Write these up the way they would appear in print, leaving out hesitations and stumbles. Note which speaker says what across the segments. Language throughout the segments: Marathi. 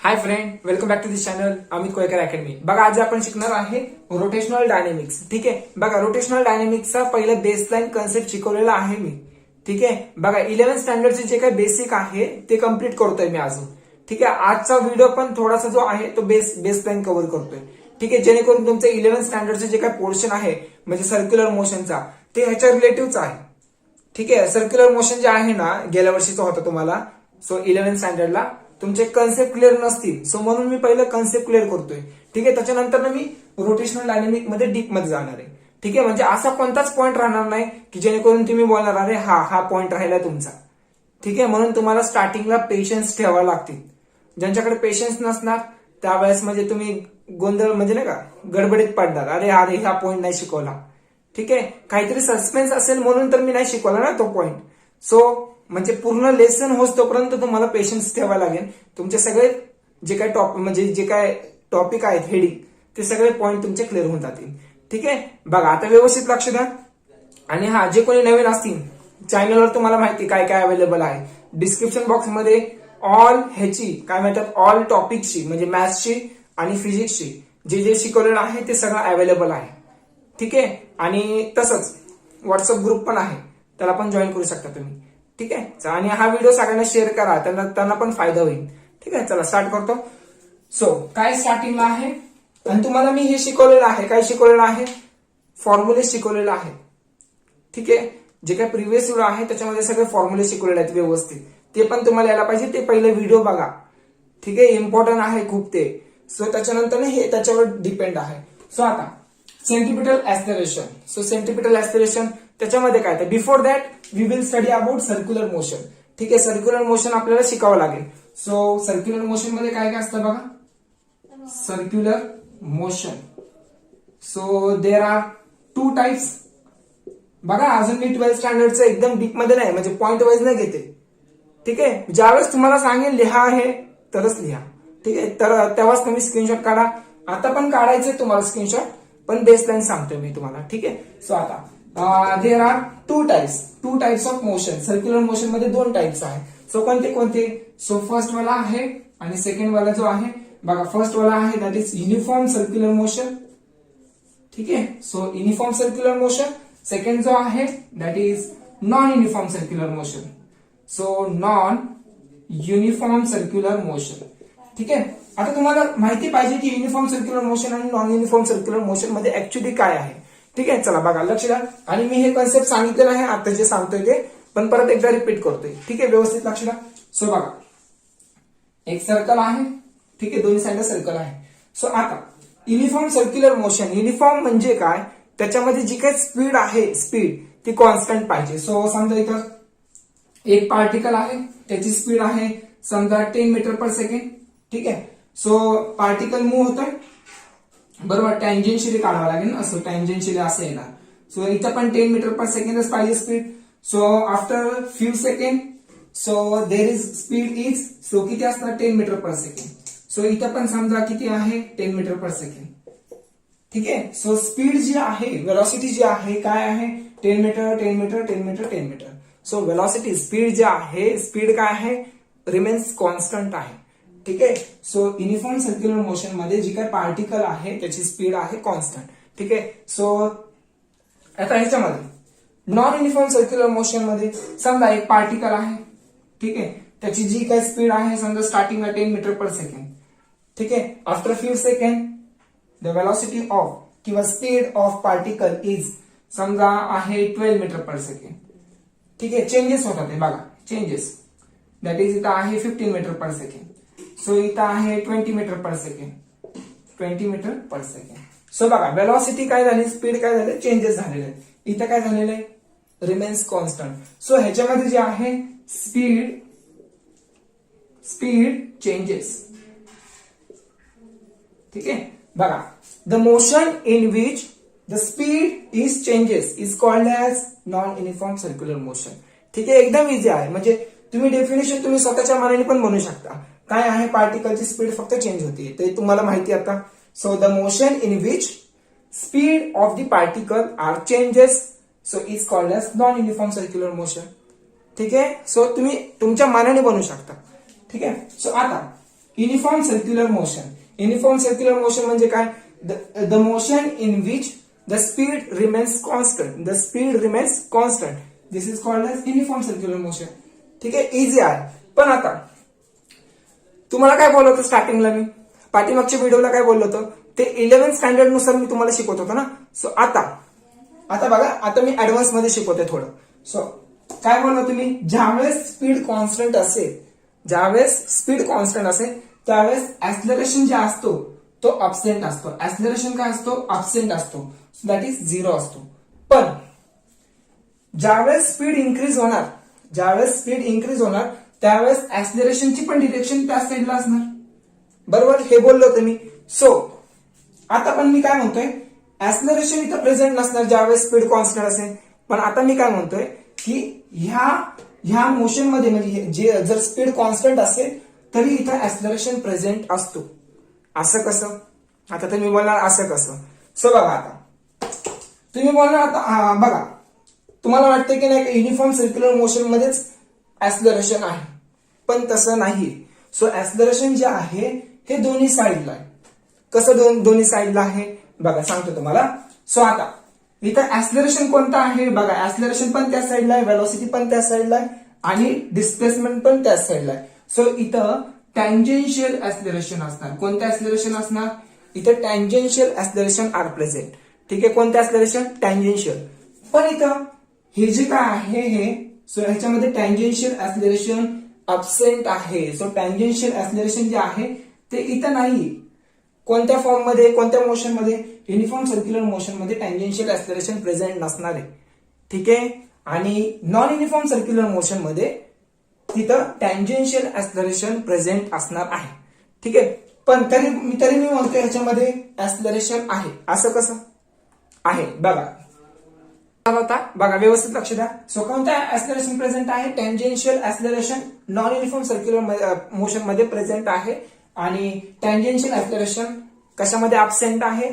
Speaker 1: High friend, welcome back to this channel Amit Koyakar academy. बघा आज आपण शिकणार आहे रोटेशनल डायनेमिक्स. ठीक आहे, बघा रोटेशनल डायनेमिक्सचा पहिला बेसलाईन कन्सेप्ट शिकवलेला आहे मी. ठीक आहे, बघा 11th स्टँडर्डचे जे काही बेसिक आहे ते कम्प्लीट करतोय मी अजून. ठीक आहे, आजचा व्हिडिओ पण थोडासा जो आहे तो बेसलाईन कव्हर करतोय. ठीक आहे, जेणेकरून तुमचं 11th स्टँडर्डचे जे काही पोर्शन आहे म्हणजे सर्क्युलर मोशनचा ते ह्याच्या रिलेटिव्हच आहे. ठीक आहे, सर्क्युलर मोशन जे आहे ना गेल्या वर्षीचा होता तुम्हाला. सो 11th स्टँडर्डला तुमचे कन्सेप्ट क्लिअर नसतील, सो म्हणून मी पहिलं कन्सेप्ट क्लिअर करतोय. ठीक आहे, त्याच्यानंतर मी रोटेशनल डायनेमिक मध्ये डीप मध्ये जाणार आहे. ठीक आहे, म्हणजे असा कोणताच पॉईंट राहणार नाही की जेणेकरून तुम्ही बोलणार अरे हा पॉईंट राहिला तुमचा. ठीक आहे, म्हणून तुम्हाला स्टार्टिंगला पेशन्स ठेवावे लागतील. ज्यांच्याकडे पेशन्स नसणार त्यावेळेस म्हणजे तुम्ही गोंधळ म्हणजे नाही का गडबडीत पडणार, अरे हा पॉईंट नाही शिकवला. ठीक आहे, काहीतरी सस्पेन्स असेल म्हणून तर मी नाही शिकवला ना तो पॉईंट. सो म्हणजे पूर्ण लेसन होस तोपर्यंत तुम्हाला पेशन्स ठेवायला लागेल. तुमचे सगळे जे काय टॉपिक आहेत हेडिंग ते सगळे पॉईंट तुमचे क्लिअर होऊन जातील. ठीक आहे, बघा आता व्यवस्थित लक्ष द्या. आणि जे कोणी नवीन असतील चॅनलवर तुम्हाला माहिती काय काय अवेलेबल आहे. डिस्क्रिप्शन बॉक्समध्ये ऑल ह्याची काय म्हणतात ऑल टॉपिकची म्हणजे मॅथ्सची आणि फिजिक्सची जे जे शिकवलेलं आहे ते सगळं अवेलेबल आहे. ठीक आहे, आणि तसंच व्हॉट्सअप ग्रुप पण आहे, त्याला पण जॉईन करू शकता तुम्ही. ठीक आहे, आणि हा व्हिडिओ सगळ्यांना शेअर करा, त्यांना पण फायदा होईल. ठीक आहे, चला स्टार्ट करतो. सो काय स्टार्टिंगला आहे आणि तुम्हाला मी हे शिकवलेलं आहे. काय शिकवलेलं आहे? फॉर्म्युले शिकवलेलं आहे. ठीक आहे, जे काही प्रिव्हियस व्हिडिओ आहे त्याच्यामध्ये सगळे फॉर्म्युले शिकवलेले आहेत व्यवस्थित. ते पण तुम्हाला यायला पाहिजे, ते पहिले व्हिडिओ बघा. ठीक आहे, इम्पॉर्टंट आहे खूप ते. सो त्याच्यानंतर हे त्याच्यावर डिपेंड आहे. सो आता centripetal acceleration. So centripetal acceleration त्याच्यामध्ये काय तर before that we will study about circular motion. ठीक आहे, सर्क्युलर मोशन आपल्याला शिकावं लागेल. सो सर्क्युलर मोशन मध्ये काय काय असतं बघा. Circular motion, so there are 2 types. बघा अजून मी 12th स्टँडर्डचं एकदम डीप मध्ये नाही म्हणजे पॉइंट वाईज नाही घेते. ठीक आहे, ज्यावेळेस तुम्हाला सांगेल लिहा आहे तरच लिहा. ठीक आहे, तर तेव्हाच तुम्ही स्क्रीनशॉट काढा. आता पण काढायचंय तुम्हाला स्क्रीनशॉट, पण बेसलाईन सांगतोय मी तुम्हाला. ठीक आहे, सो आता there are 2 types of motion. Circular motion मध्ये 2 टाइप्स आहे. सो कोणते? सो फर्स्ट वाला आहे आणि सेकंड वाला जो आहे बघा. फर्स्ट वाला आहे that is uniform circular motion. ठीक आहे, so uniform circular motion. Second जो आहे that is non uniform circular motion. So non uniform circular motion. ठीक आहे, आता तुम्हाला माहिती पाहिजे की युनिफॉर्म सर्क्युलर मोशन आणि नॉन युनिफॉर्म सर्क्युलर मोशन मध्ये ऍक्च्युली काय आहे. ठीक आहे, चला बघा लक्ष द्या. आणि मी हे कन्सेप्ट सांगितलेलं आहे आता जे सांगतोय ते, पण परत एकदा रिपीट करतोय. ठीक आहे, व्यवस्थित लक्ष द्या. सो बघा एक सर्कल आहे. ठीक आहे, दोन्ही साईडला सर्कल आहे. सो आता युनिफॉर्म सर्क्युलर मोशन. युनिफॉर्म म्हणजे काय, त्याच्यामध्ये जी काही स्पीड आहे स्पीड ती कॉन्स्टंट पाहिजे. सो समजा इथं एक पार्टिकल आहे, त्याची स्पीड आहे समजा 10 मीटर पर सेकंड. ठीक आहे, सो पार्टिकल मूव्ह होतोय बरोबर. टँजेन्शियली काढावं लागेल ना, असं टँजेन्शियली असं येणार. सो इथं पण 10 मीटर पर सेकंडच पाहिजे speed. So after few second so there is speed is so किती असणार 10 मीटर पर सेकंड. सो इथं पण समजा किती आहे 10 मीटर पर सेकंड. ठीक आहे, सो स्पीड जी आहे वेलॉसिटी जी आहे काय आहे 10 metre 10 metre 10 metre 10 metre. So velocity speed जी आहे स्पीड काय आहे रिमेन्स कॉन्स्टंट आहे. ठीक आहे, सो युनिफॉर्म सर्क्युलर मोशन मध्ये जी काही पार्टिकल आहे त्याची स्पीड आहे कॉन्स्टंट. ठीक आहे, सो आता ह्याच्यामध्ये नॉन युनिफॉर्म सर्क्युलर मोशन मध्ये समजा एक पार्टिकल आहे. ठीक आहे, त्याची जी काही स्पीड आहे समजा स्टार्टिंगला 10 मीटर पर सेकंड. ठीक आहे, after few second the velocity of किंवा स्पीड ऑफ पार्टिकल इज समजा आहे 12 मीटर पर सेकंड. ठीक आहे, चेंजेस होतात हे बघा चेंजेस. दॅट इज इथं आहे 15 मीटर पर सेकंड. सो इथं आहे 20 metre per second. 20 metre per second. So बघा वेलॉसिटी काय झाली स्पीड काय झाली चेंजेस झालेले आहेत. इथं काय झालेलं आहे रिमेन्स कॉन्स्टंट. सो ह्याच्यामध्ये जे आहे स्पीड चेंजेस. ठीक आहे, बघा the motion in which the speed is changes is called as non uniform circular motion. ठीक आहे, एकदम इझी आहे. म्हणजे तुम्ही डेफिनेशन तुम्ही स्वतःच्या मनाने पण बनवू शकता. काय आहे पार्टिकलची स्पीड फक्त चेंज होते ते तुम्हाला माहिती आता. So the motion in which speed of the particle are changes so is called as non uniform circular motion. ठीक आहे, सो तुम्ही तुमच्या मनाने बनवू शकता. ठीक आहे, सो आता uniform circular motion. Uniform circular motion म्हणजे काय? The motion in which the speed remains constant. The speed remains constant. This is called as uniform circular motion. ठीक आहे, इझी आहे. पण आता तुम्हाला काय बोललो होतं स्टार्टिंगला? मी पाठीमागच्या व्हिडिओला काय बोललो होतो? ते 11th स्टँडर्ड नुसार मी तुम्हाला शिकवत होतो ना. सो आता बघा, आता मी ऍडव्हान्स मध्ये शिकवते थोडं. सो काय बोललो तुम्ही? ज्यावेळेस स्पीड कॉन्स्टंट असेल, त्यावेळेस ऍक्सलरेशन जे असतो तो अब्सेंट असतो. ऍक्सलरेशन काय असतो? अब्सेंट असतो. दॅट इज 0 असतो. पण ज्यावेळेस स्पीड इन्क्रीज होणार, त्यावेळेस ऍक्सलरेशनची पण डिरेक्शन त्या साईडला असणार. बरोबर, हे बोललो होतो मी. सो आता पण मी काय म्हणतोय? ऍक्सलरेशन इथं प्रेझेंट नसणार ज्यावेळेस स्पीड कॉन्स्टंट असेल. पण आता मी काय म्हणतोय की ह्या मोशन मध्ये म्हणजे जर स्पीड कॉन्स्टंट असेल तरी इथं ऍक्सलरेशन प्रेझेंट असतो. असं कसं? आता तुम्ही बोलणार असं कसं? सो बघा, आता तुम्ही बोलणार आता बघा, तुम्हाला वाटतं की नाही युनिफॉर्म सर्क्युलर मोशन मध्येच ऍक्सलरेशन आहे, पण तसं नाही. सो ऍक्सलरेशन जे आहे हे दोन्ही साईडला आहे. कसं दोन्ही साईडला आहे? बघा सांगतो तुम्हाला. सो आता इथं ऍक्सलरेशन कोणतं आहे? बघा, ऍक्सलरेशन पण त्या साईडला आहे, व्हेलॉसिटी पण त्या साईडला आहे आणि डिस्प्लेसमेंट पण त्या साईडला आहे. सो इथं टँजेन्शियल ऍक्सलरेशन असणार. कोणतं ऍक्सलरेशन असणार? इथं टँजेन्शियल ऍक्सलरेशन आर प्रेझेंट. ठीक आहे, कोणतं ऍक्सलरेशन? टँजेन्शियल. पण इथं हे जे काय आहे हे, सो ह्याच्यामध्ये टँजेन्शियल ऍक्सलरेशन अब्सेंट आहे. सो टँजेन्शियल ऍक्सलरेशन जे आहे ते इथं नाही. कोणत्या फॉर्म मध्ये, कोणत्या मोशन मध्ये? युनिफॉर्म सर्क्युलर मोशन मध्ये टँजेन्शियल ऍक्सलरेशन प्रेझेंट नसणार आहे. ठीक आहे, आणि नॉन युनिफॉर्म सर्क्युलर मोशन मध्ये तिथं टँजेन्शियल ऍक्सलरेशन प्रेझेंट असणार आहे. ठीक आहे, पण तरी मी म्हणतो ह्याच्यामध्ये ऍक्सलरेशन आहे. असं कसं आहे? बघा आता बघा, व्यवस्थित लक्ष द्या. सो कोणत्या ऍक्सलरेशन प्रेझेंट आहे? Tangential acceleration non uniform circular motion मध्ये प्रेझेंट आहे आणि टँजेन्शियल ऍक्सलरेशन कशामध्ये अब्सेंट आहे?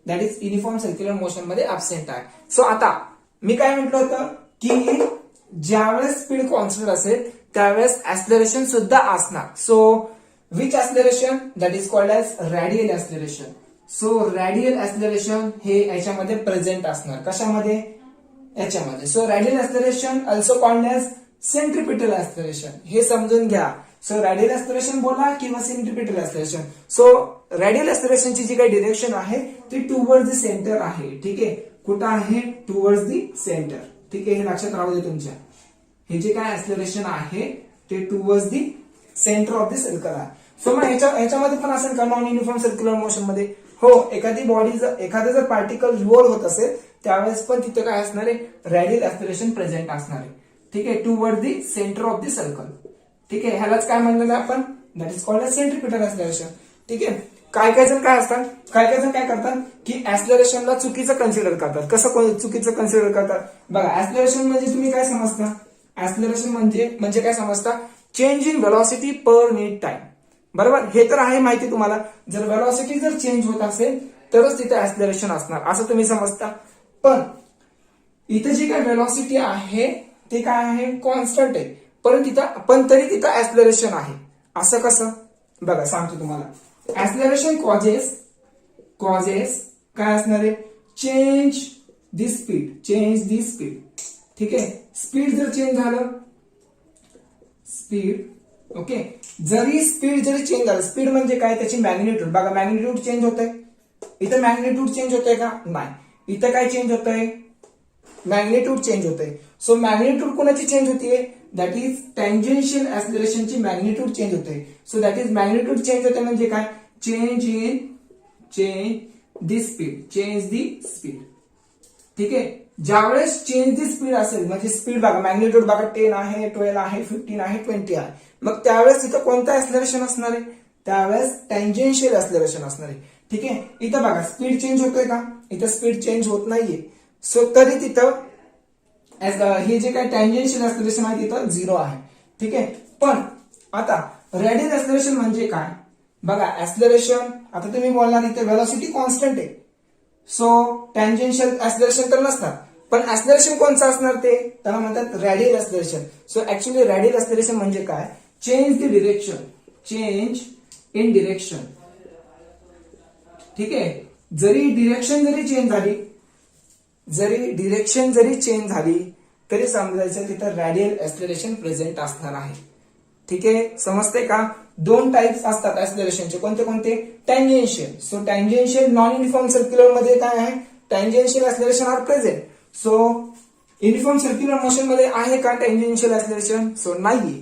Speaker 1: That is uniform circular motion मध्ये अब्सेंट आहे. सो आता मी काय म्हटलं होतं की ज्यावेळेस स्पीड कॉन्स्टंट असेल त्यावेळेस ऍक्सलरेशन सुद्धा असणार. So which acceleration? That is called as radial acceleration. So radial acceleration हे याच्यामध्ये प्रेझेंट असणार. कशामध्ये? याच्यामध्ये. So radial acceleration also called as centripetal acceleration. हे समजून घ्या. सो रॅडियल ऍक्सलरेशन बोला किंवा सेंट्रिपिटल ऍक्सलरेशन. सो रॅडियल ऍक्सलरेशनची जी काही डिरेक्शन आहे ती टुवर्ड्स द सेंटर आहे. ठीक आहे, कुठं आहे? Towards the centre. ठीक आहे, हे लक्षात राहू दे तुमच्या. हे जे काय ऍक्सलरेशन आहे ते towards the center of the circle आहे. सो मग याच्यामध्ये पण असेल का नॉन युनिफॉर्म सर्क्युलर मोशन मध्ये? हो, एखादं जर पार्टिकल रोल होत असेल त्यावेळेस पण तिथे काय असणार आहे? रॅडियल ऍक्सलरेशन प्रेझेंट असणार आहे. ठीक आहे, toward the center of the circle. ठीक आहे, ह्यालाच काय म्हणलेलं आपण? That is called as centripetal acceleration. ठीक आहे, काय जण काय करतात की ऍक्सलरेशनला चुकीचं कन्सिडर करतात. कसं चुकीचं कन्सिडर करतात? बघा, ऍक्सलरेशन म्हणजे तुम्ही काय समजता? ऍक्सलरेशन म्हणजे काय समजता? Change in velocity per minute time. बरोबर, हे तर आहे माहिती तुम्हाला. जर व्हेलॉसिटी जर चेंज होत असेल तरच तिथे ऍक्सलरेशन असणार असं तुम्ही समजता. पण इथे जी काय व्हेलॉसिटी आहे ते काय आहे? कॉन्स्टंट आहे. पण तरी तिथं ऍक्सलरेशन आहे. असं कसं? बघा सांगतो तुम्हाला. ऍक्सलरेशन कॉजेस काय असणार आहे? Change the speed. ठीक आहे, स्पीड जर चेंज झालं, ओके, स्पीड जरी चेंज झालं, स्पीड म्हणजे काय? त्याची मॅग्निट्यूड. बघा, मॅग्निट्यूड चेंज होतंय. इथं मॅग्निट्यूड चेंज होतंय का? नाही. इथं काय चेंज होतंय? मॅग्निट्यूड चेंज होतंय. सो मॅग्निट्यूड कोणाची चेंज होतीये? दॅट इज टँजेन्शियल ऍक्सलरेशनची मॅग्निट्यूड चेंज होते. So that is magnitude change होते म्हणजे काय? Change the speed. ठीक आहे, ज्यावेळेस चेंज दी स्पीड असेल म्हणजे स्पीड बघा, मॅग्निट्यूड बघा, 10 आहे, 12 आहे, 15 आहे, 20 आहे. मग त्यावेळेस इथं कोणतं ऍक्सलरेशन असणार आहे? त्यावेळेस टँजेन्शियल ऍक्सलरेशन असणार आहे. ठीक आहे, इथं बघा स्पीड चेंज होतोय का? इथं स्पीड चेंज होत नाहीये. सो तरी तिथं हे जे काय टँजेन्शियल ऍक्सलरेशन आहे तिथं 0 आहे. ठीक आहे, पण आता रॅडियल ऍक्सलरेशन म्हणजे काय? बघा, ऍक्सलरेशन आता तुम्ही बोलणार इथे व्हेलॉसिटी कॉन्स्टंट आहे. सो टँजेन्शियल ऍक्सलरेशन तर नसणार, पण ऍक्सलरेशन कोणचं असणार? ते त्याला म्हणतात radial acceleration. So actually radial acceleration म्हणजे काय? Change the in direction. ठीक आहे, जरी डिरेक्शन जरी चेंज झाली तरी समजायचं तिथं रॅडियल ऍक्सलरेशन प्रेझेंट असणार आहे. ठीक आहे, समजते का? दोन टाइप्स असतात ऍक्सलरेशनचे. कोणते कोणते? Tangential. So tangential non uniform circular मध्ये काय आहे? Tangential acceleration are present. So uniform circular motion मध्ये आहे का टँजेन्शियल ऍक्सलरेशन? सो नाहीये.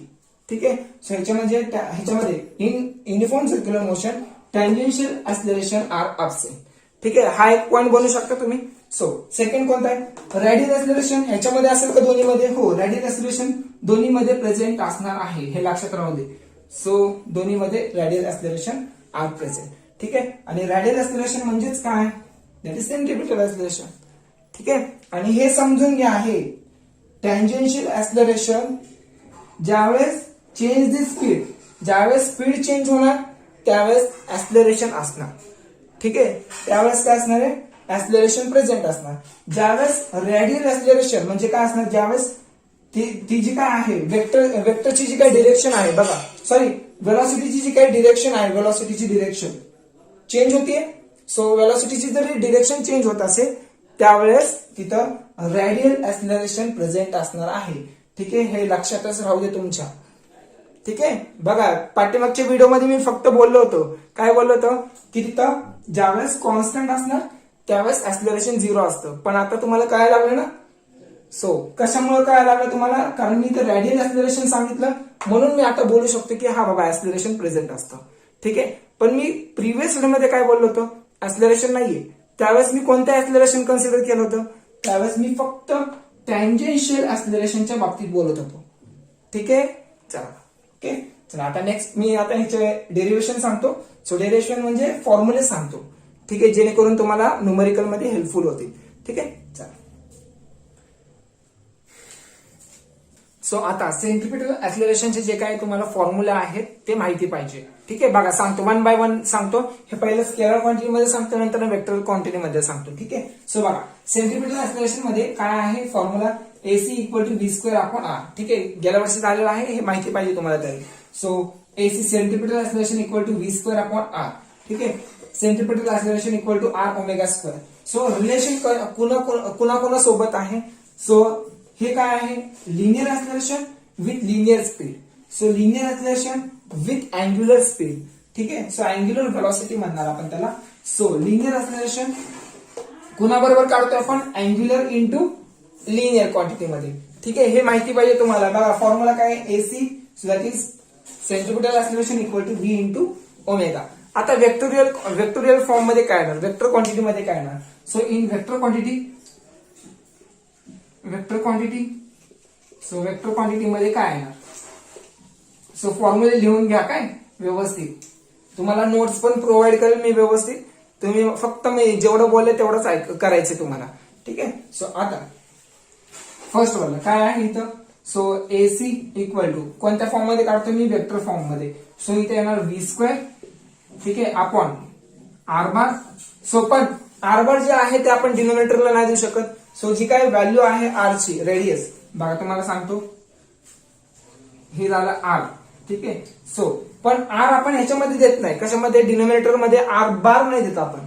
Speaker 1: ठीक आहे, सो ह्याच्यामध्ये in uniform circular motion tangential acceleration are absent. ठीक आहे, हा एक पॉईंट बोलू शकता तुम्ही. सो सेकंड कोणता आहे? Radial acceleration. ह्याच्यामध्ये असेल का दोन्हीमध्ये? हो, रॅडियल ऍक्सलरेशन दोन्हीमध्ये प्रेझेंट असणार आहे, हे लक्षात राहू दे. सो दोन्हीमध्ये रॅडियल ऍक्सलरेशन आर प्रेझेंट. ठीक आहे, आणि रॅडियल ऍक्सलरेशन म्हणजेच काय? That is centripetal acceleration. ठीक आहे, आणि हे समजून घ्या आहे टँजेन्शियल ऍक्सलरेशन ज्यावेळेस चेंज दी स्पीड, ज्यावेळेस स्पीड चेंज होणार त्यावेळेस ऍक्सलरेशन असणार. ठीक आहे, त्यावेळेस काय असणार आहे? ऍक्सलरेशन प्रेझेंट असणार. ज्यावेळेस रॅडियल ऍक्सलरेशन म्हणजे काय असणार? ज्यावेळेस ती जी काय आहे वेक्टरची जी काही डिरेक्शन आहे, बघा सॉरी वेलॉसिटीची जी काही डिरेक्शन आहे, वेलॉसिटीची डिरेक्शन चेंज होतीये. सो वेलॉसिटीची जरी डिरेक्शन चेंज होत असेल त्यावेळेस तिथं रॅडियल ऍक्सलरेशन प्रेझेंट असणार आहे. ठीक आहे, हे लक्षातच राहू दे तुमच्या. ठीक आहे, बघा पाठीमागच्या व्हिडिओमध्ये मी फक्त बोललो होतो, काय बोललो होतो? की तिथं ज्यावेळेस कॉन्स्टंट असणार त्यावेळेस ऍक्सलरेशन 0 असतं. पण आता तुम्हाला कळायला लागलं ना? सो कशामुळे कळायला लागलं तुम्हाला? कारण मी इथं रॅडियल ऍक्सलरेशन सांगितलं म्हणून मी आता बोलू शकतो की हा बाबा ऍक्सलरेशन प्रेझेंट असतं. ठीक आहे, पण मी प्रिव्हियस व्हिडिओमध्ये काय बोललो होतो? ऍक्सलरेशन नाहीये. त्यावेळेस मी कोणतं ऍक्सलरेशन कन्सिडर केलं होतं? त्यावेळेस मी फक्त टँजेन्शियल ऍक्सलरेशनच्या बाबतीत बोलत होतो. ठीक आहे, चला ओके. चला आता नेक्स्ट मी आता ह्याचे डेरिव्हेशन सांगतो. सो डेरिव्हेशन म्हणजे फॉर्म्युले सांगतो. ठीक आहे, जेणेकरून तुम्हाला न्यूमेरिकल मध्ये हेल्पफुल होतील. ठीक आहे, चला. सो आता सेंट्रिपिटल ऍक्सलरेशनचे जे काही तुम्हाला फॉर्म्युला आहेत ते माहिती पाहिजे. ठीक आहे, बघा सांगतो, वन बाय वन सांगतो. हे पहिलं स्केलर क्वांटिटी मध्ये सांगतो, नंतर वेक्टर क्वांटिटी मध्ये सांगतो. ठीक आहे, सो बघा सेंट्रिपिटल ऍक्सलरेशन मध्ये काय आहे formula? AC equal to v²/r. ठीक आहे, गेल्या वर्षी झालेलं आहे, हे माहिती पाहिजे तुम्हाला तरी. So AC centripetal acceleration equal to v²/r. ठीक आहे, centripetal acceleration equal to r⍵². So relation कुणा सोबत आहे? सो हे काय आहे? Linear acceleration with linear speed. So linear acceleration with angular speed. ठीक आहे, सो अँग्युलर व्हेलॉसिटी म्हणणार आपण त्याला. सो लिनियर ऍक्सलरेशन कुणाबरोबर काढतोय आपण? अँग्युलर इंटू लिनियर क्वांटिटी मध्ये. ठीक आहे, हे माहिती पाहिजे तुम्हाला. बघा फॉर्म्युला काय? AC so that is centripetal acceleration equal to v into omega. आता वेक्टोरियल फॉर्म मध्ये काय येणार? वेक्टर क्वांटिटी मध्ये काय येणार? So in vector quantity so vector quantity मध्ये काय येणार? सो फॉर्म्युले लिहून घ्या काय व्यवस्थित. तुम्हाला नोट्स पण प्रोव्हाइड करेल मी व्यवस्थित. तुम्ही फक्त मी जेवढं बोलले तेवढंच करायचं तुम्हाला. ठीक आहे, सो आता फर्स्ट वाला काय आहे इथं? सो AC इक्वल टू कोणत्या फॉर्म मध्ये काढतो मी? वेक्टर फॉर्म मध्ये. सो इथे येणार v². ठीक आहे, अपॉन r². सो पण r² जे आहे ते आपण डिनोमिनेटरला नाही देऊ शकत. सो जी काय व्हॅल्यू आहे r ची रेडियस, बघा तुम्हाला सांगतो, हे झालं r. ठीक आहे, सो पण r आपण ह्याच्यामध्ये देत नाही. कशामध्ये? डिनोमिनेटर मध्ये r² नाही देत आपण.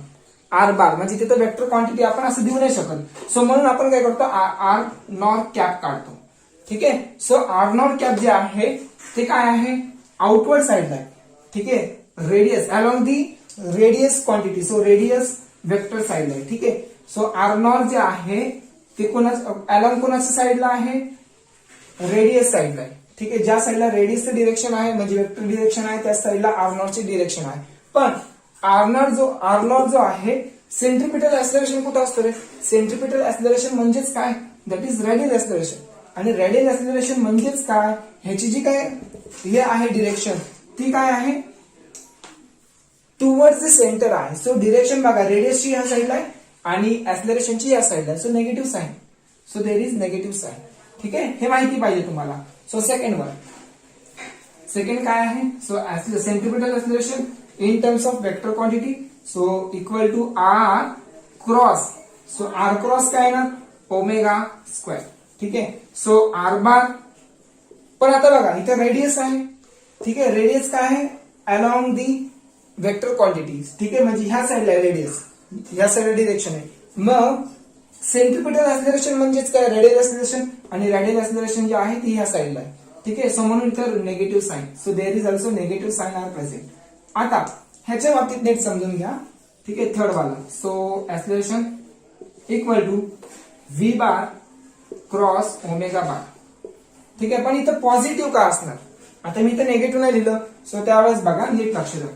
Speaker 1: r² म्हणजे तिथं वेक्टर क्वांटिटी आपण असं देऊ नाही शकत. सो म्हणून आपण काय करतो? r⍵ काढतो. ठीक आहे, सो r⍵ जे आहे ते काय आहे? आउटवर्ड साइडला आहे. ठीक आहे, radius along the radius quantity. So radius vector साइडला आहे. ठीक आहे, सो r0 जे आहे ते अलॉंग कोणाच्या साइडला आहे? रेडियस साइडला आहे. ठीक आहे, ज्या साइडला रेडियसचं डिरेक्शन आहे म्हणजे वेक्टर डिरेक्शन आहे त्या साइडला r0 ची डिरेक्शन आहे. पण r0 जो आहे सेंट्रिपिटल ऍक्सलरेशन कुठं असतं रे? सेंट्रिपिटल ऍक्सलरेशन म्हणजेच काय? That is radial acceleration. आणि रॅडियल ऍक्सलरेशन म्हणजेच काय? ह्याची जी काय हे आहे डिरेक्शन ती काय आहे? टुवर्ड्स द सेंटर आहे. सो डिरेक्शन बघा रेडियसची या साईडला आहे आणि ऍक्सलरेशनची या साईडला आहे. So negative sign. So there is negative sign. ठीक आहे, हे माहिती पाहिजे तुम्हाला. सो सेकंड काय आहे? So centripetal acceleration in terms of vector quantity. So equal to r×. So r× काय येणार? ω². ठीक आहे, सो r². पण आता बघा इथे रेडियस आहे. ठीक आहे, रेडियस काय आहे? अलॉंग दी वेक्टर क्वांटिटीज, ठीक आहे, म्हणजे ह्या साईडला रेडियस, ह्या साईडला डिरेक्शन आहे. मग सेंट्रिपिटल ऍक्सिलरेशन म्हणजेच काय, रेडियल ऍक्सिलरेशन, आणि रेडियल ऍक्सिलरेशन जे आहे ती ह्या साईडला आहे, ठीक आहे. सो म्हणून इथं negative sign, so there is also negative sign are present. आता ह्याच्या बाबतीत नेट समजून घ्या, ठीक आहे, थर्ड वाला. So acceleration equal to V bar cross omega bar, ठीक आहे. पण इथं पॉझिटिव्ह का असणार, आता मी इथं निगेटिव्ह नाही लिहिलं, सो त्यावेळेस बघा नीट लक्ष द्या,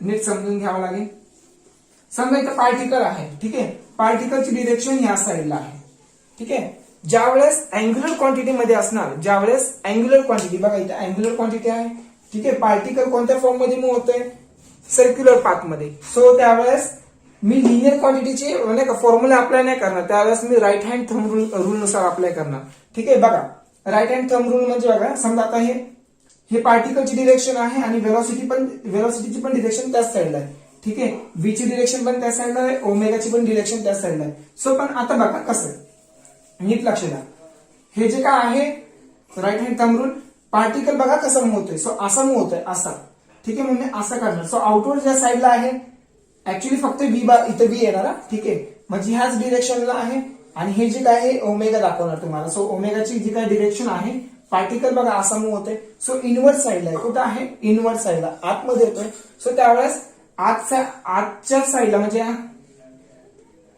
Speaker 1: नीट समजून घ्यावं लागेल. समजा इथं पार्टिकल आहे, ठीक आहे, पार्टिकलची डिरेक्शन ह्या साईडला आहे, ठीक आहे. ज्यावेळेस अँग्युलर क्वांटिटी मध्ये असणार, ज्यावेळेस अँग्युलर क्वांटिटी, बघा इथं अँग्युलर क्वांटिटी आहे, ठीक आहे. पार्टिकल कोणत्या फॉर्म मध्ये मूव्ह होतोय, सर्क्युलर पाथ मध्ये. सो त्यावेळेस मी लिनियर क्वांटिटीची नाही का फॉर्म्युला अप्लाय नाही करणार, त्यावेळेस मी राईट हँड थंब रूल नुसार अप्लाय करणार, ठीक आहे. बघा राईट हँड थंब रूल म्हणजे बघा, समजा आता हे पार्टिकलची डिरेक्शन आहे आणि वेलोसिटीची पण डिरेक्शन त्याच साईडला आहे, ठीक आहे. व्ही ची डिरेक्शन पण त्या साईडला आहे, ओमेगाची पण डिरेक्शन त्याच साईडला आहे. सो पण आता बघा कसं, नीट लक्ष द्या, हे जे काय आहे right hand thumb rule, particle बघा कसा मूव्ह होतोय, सो असा मूव्ह होतोय असा, ठीक आहे, म्हणजे असं करणार. सो आउटवर्ड ज्या साईडला आहे ऍक्च्युली फक्त व्ही बार इथं व्ही येणार, ठीक आहे, म्हणजे ह्याच डिरेक्शनला आहे. आणि हे जे काय आहे ओमेगा दाखवणार तुम्हाला. सो ओमेगाची जी काय डिरेक्शन आहे, पार्टिकल बघा असा मूव्ह होतोय, सो इनवर्ड साईडला आहे. कुठं आहे, इनवर्ड साईडला, आतमध्ये येतोय. सो त्यावेळेस आतच्या साईडला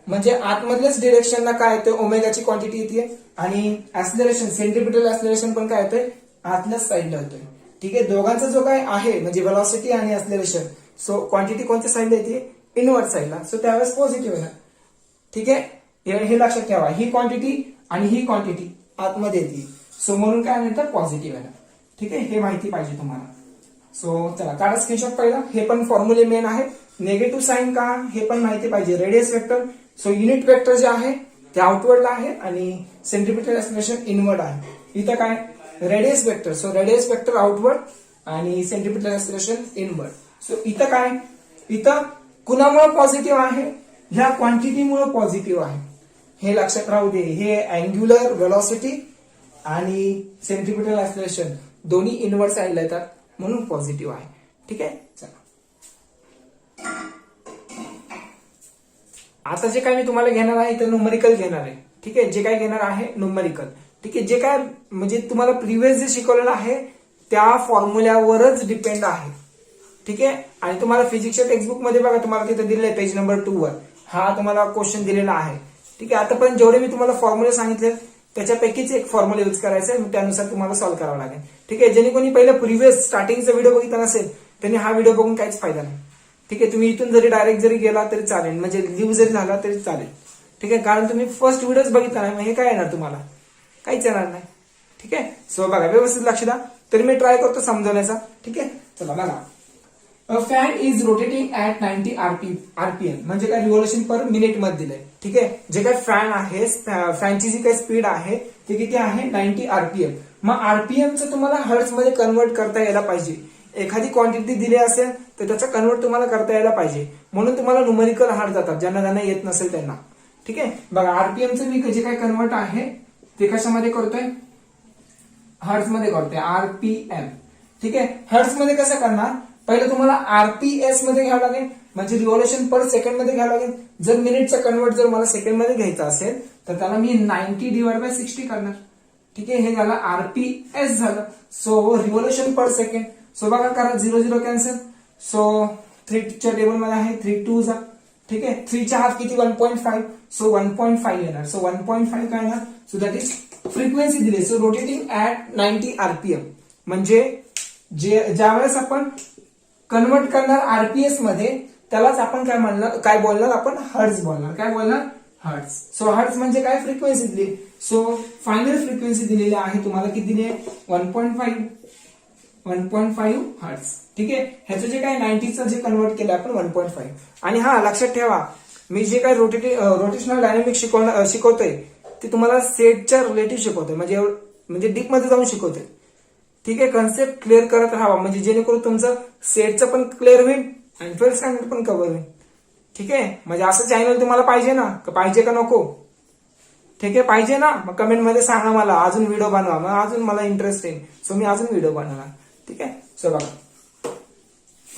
Speaker 1: म्हणजे आतमधल्याच डिरेक्शनला काय येतोय, ओमेगाची क्वांटिटी येते. आणि ऍक्सिलरेशन, सेंट्रिपिटल ऍक्सिलरेशन पण काय येतोय, आतल्याच साईडला येतोय, ठीक आहे. दोघांचा जो काय आहे म्हणजे वेलॉसिटी आणि ऍक्सिलरेशन, सो क्वांटिटी कोणत्या साईडला येते, इनवर्ड साईडला. सो त्यावेळेस पॉझिटिव्ह येणार, ठीक आहे. हे लक्षात ठेवा, ही क्वांटिटी आणि ही क्वांटिटी आतमध्ये येते, सो म्हणून काय म्हणतात पॉझिटिव्ह येणार, ठीक आहे. हे माहिती पाहिजे तुम्हाला. सो चला काढा स्क्रीनशॉट पहिला, हे पण फॉर्म्युले मेन आहे. निगेटिव्ह साइन का हे पण माहिती पाहिजे. Radius vector, so unit vector जे आहे ते आउटवर्डला आहे आणि सेंट्रिपिटल ऍक्सिलरेशन इनवर्ड आहे. इथं काय radius vector, so radius vector outward आणि सेंट्रिपिटल ऍक्सिलरेशन इनवर्ड. सो इथं काय, इथं कुणामुळे पॉझिटिव्ह आहे, ह्या क्वांटिटीमुळे पॉझिटिव्ह आहे, हे लक्षात राहू दे. हे अँग्युलर वेलॉसिटी आणि सेंट्रिपिटल ऍक्सिलरेशन दोन्ही इनवर्ड साईडला येतात म्हणून पॉझिटिव्ह आहे, ठीक आहे. चला आता जे काय मी तुम्हाला घेणार आहे इथं न्यूमरिकल घेणार आहे, ठीक आहे. जे काय घेणार आहे न्यूमरिकल, ठीक आहे. जे काय म्हणजे तुम्हाला प्रिव्हियस जे शिकवलेलं आहे त्या फॉर्म्युल्यावरच डिपेंड आहे, ठीक आहे. आणि तुम्हाला फिजिक्सच्या टेक्स्टबुक मध्ये बघा तुम्हाला तिथे दिलेलं आहे पेज नंबर 2 वर हा तुम्हाला क्वेश्चन दिलेला आहे, ठीक आहे. आतापर्यंत जेवढे मी तुम्हाला फॉर्म्युले सांगितले त्याच्यापैकीच एक फॉर्म्युला यूज करायचा आहे, त्यानुसार तुम्हाला सॉल्व्ह करावं लागेल, ठीक आहे. ज्यांनी कोणी पहिलं प्रिव्हियस स्टार्टिंगचा व्हिडिओ बघितला नसेल त्यांनी हा व्हिडिओ बघून काहीच फायदा नाही, ठीक आहे. तुम्ही इथून जरी डायरेक्ट जरी गेला तरी चालेल, म्हणजे लिव्ह जरी झाला तरी चालेल, ठीक आहे. कारण तुम्ही फर्स्ट व्हिडिओच बघितला नाही, मग हे काय येणार तुम्हाला, काहीच येणार नाही, ठीक आहे. सो बघा व्यवस्थित लक्ष द्या, तरी मी ट्राय करतो समजवण्याचा, ठीक आहे. चला बघा, fan is rotating at 90 RPM, म्हणजे काय रिव्होल्यूशन पर मिनिट मध्ये दिलंय, ठीक आहे. जे काय फॅन आहे, फॅनची जी काही स्पीड आहे ती किती आहे 90 आरपीएम. मग आरपीएमचं तुम्हाला हर्ट्ज मध्ये कन्वर्ट करता यायला पाहिजे. एखादी क्वांटिटी दिली असेल तर त्याचा कन्वर्ट तुम्हाला करता यायला पाहिजे, म्हणून तुम्हाला न्यूमरिकल हार्ड जातात, ज्यांना येत नसेल त्यांना, ठीक आहे. बघा आरपीएमचं मी जे काय कन्वर्ट आहे ते कशामध्ये करतोय, हर्ट्ज मध्ये करतोय, आरपीएम, ठीक आहे. हर्ट्ज मध्ये कसं करणार, पहिलं तुम्हाला आरपीएस मध्ये घ्यावं लागेल, म्हणजे रिव्होल्यूशन पर सेकंड मध्ये घ्यावं लागेल. जर मिनिटचा कन्वर्ट जर मला सेकंड मध्ये घ्यायचा असेल तर त्याला मी 90/60 करणार, ठीक आहे. हे झालं आरपीएस झालं. सो रिव्होल्यूशन पर सेकंड, सो बघा करा 0 कॅन्सल. सो 3 च्या टेबल मध्ये आहे 3 2 जा, ठीक आहे. 3 च्या हाफ किती 1.5, सो 1.5 येणार. सो 1.5 काय येणार, सो दॅट इज फ्रिक्वेन्सी दिली. सो रोटेटिंग ऍट 90 आरपीएम, म्हणजे ज्यावेळेस आपण कन्वर्ट करणार आरपीएस मध्ये त्यालाच आपण काय बोलणार आपण हर्ट्ज बोलणार, काय बोलणार हर्ट्ज. सो हर्ट्ज म्हणजे काय फ्रिक्वेन्सी दिली. सो फायनल फ्रिक्वेन्सी दिलेली आहे तुम्हाला, किती दिली आहे 1.5 हर्ट्ज, ठीक आहे. ह्याचं जे काय 90चं जे कन्वर्ट केलं आपण 1.5. आणि हा लक्षात ठेवा, मी जे काय रोटेशनल डायनामिक्स शिकवतोय ते तुम्हाला सेटच्या रिलेटिव्ह शिकवतोय, म्हणजे डीप मध्ये जाऊन शिकवतोय, ठीक आहे. कन्सेप्ट क्लिअर करत राहावा, म्हणजे जेणेकरून तुमचं सेटचं पण क्लिअर होईल आणि फर्स्ट स्टँडर्ड पण कव्हर होईल, ठीक आहे. म्हणजे असं चॅनल तुम्हाला पाहिजे ना, पाहिजे का नको, ठीक आहे. पाहिजे ना, मग कमेंट मध्ये सांगा मला अजून व्हिडिओ बनवा, मग अजून मला इंटरेस्ट येईल, सो मी अजून व्हिडिओ बनवणार, ठीक आहे. सो बघा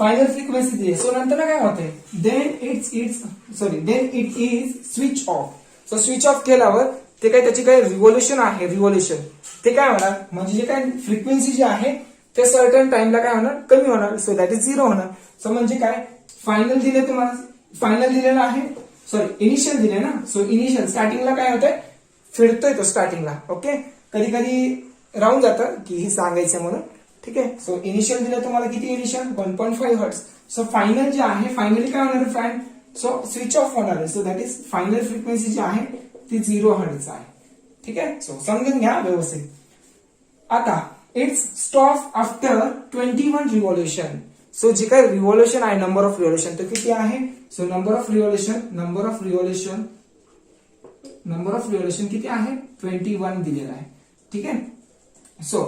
Speaker 1: फायनल फ्रिक्वेन्सी दिली, सो नंतर काय होते, then it is switch off. So switch off केल्यावर ते काय त्याची काय रिव्होल्युशन आहे, रिव्होल्युशन ते काय होणार, म्हणजे जे काय फ्रिक्वेन्सी जी आहे ते सर्टन टाइमला काय होणार, कमी होणार. सो दॅट इज 0 होणार. सो म्हणजे काय, फायनल दिले तुम्हाला, फायनल दिलेलं आहे, सॉरी इनिशियल दिले ना. सो इनिशियल स्टार्टिंगला काय होतंय, फिरतोय तो स्टार्टिंगला. ओके, कधी कधी राहून जातं की हे सांगायचं म्हणून. ठीक आहे. सो इनिशियल दिलं तुम्हाला किती, इनिशियल 1.5 हर्ट्स. सो फायनल जे आहे, फायनली काय होणार फॅन, सो स्विच ऑफ होणार आहे. So that is final frequency जी आहे ती 0 हर्ट्स आहे. ठीक आहे. सो समजून घ्या व्यवस्थित. आता it's stop after 21 revolution. So जे काय रिव्होल्युशन आहे, नंबर ऑफ रिव्होल्युशन तो किती आहे, सो नंबर ऑफ रिव्होल्युशन किती आहे, 21 दिलेला आहे. ठीक आहे. So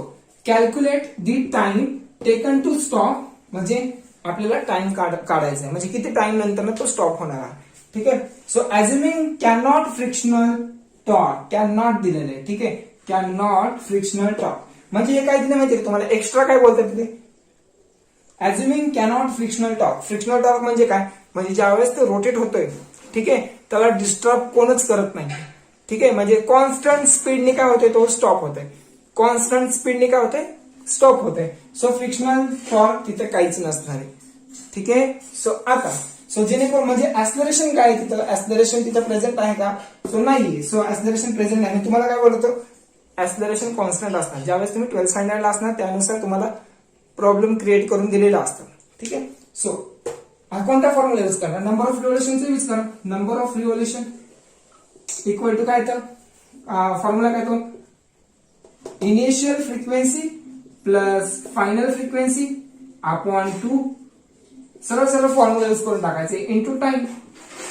Speaker 1: calculate the time taken to stop, म्हणजे आपल्याला टाइम काढायचा आहे, म्हणजे किती टाइम नंतर तो स्टॉप होणार आहे. ठीक आहे. So assuming cannot frictional torque, cannot दिलेलं आहे. ठीक आहे, कॅनॉट फ्रिक्शनल टॉर्क म्हणजे हे काय दिलं माहिती आहे तुम्हाला, एक्स्ट्रा काय बोलतात तिथे, assuming cannot frictional torque. Frictional torque म्हणजे काय, म्हणजे ज्यावेळेस ते रोटेट होतोय, ठीक आहे, त्याला डिस्टर्ब कोणच करत नाही. ठीक आहे, म्हणजे कॉन्स्टंट स्पीडने काय होतंय, तो स्टॉप होतोय, कॉन्स्टंट स्पीडने काय होतंय, स्टॉप होतंय. सो फ्रिक्शनल टॉर्क तिथे काहीच नसणार आहे. ठीक आहे. सो जेणेकरून म्हणजे ऍक्सलरेशन काय आहे तिथं, ऍक्सलरेशन तिथं प्रेझेंट आहे का, सो नाही. सो ऍक्सलरेशन प्रेझेंट नाही. तुम्हाला काय बोलतो, ऍक्सलरेशन कॉन्स्टंट असणार. ज्यावेळेस तुम्ही 12th स्टँडर्डला असणार त्यानुसार तुम्हाला प्रॉब्लेम क्रिएट करून दिलेला असतं. ठीक आहे. सो कोणता फॉर्म्युला यूज करणार, नंबर ऑफ रिव्होल्युशनचा यूज करा. Number of revolution equal to काय, तर फॉर्म्युला काय तो, initial frequency plus final frequency upon 2, सरळ फॉर्म्युला यूज करून टाकायचे, इंटू टाइम.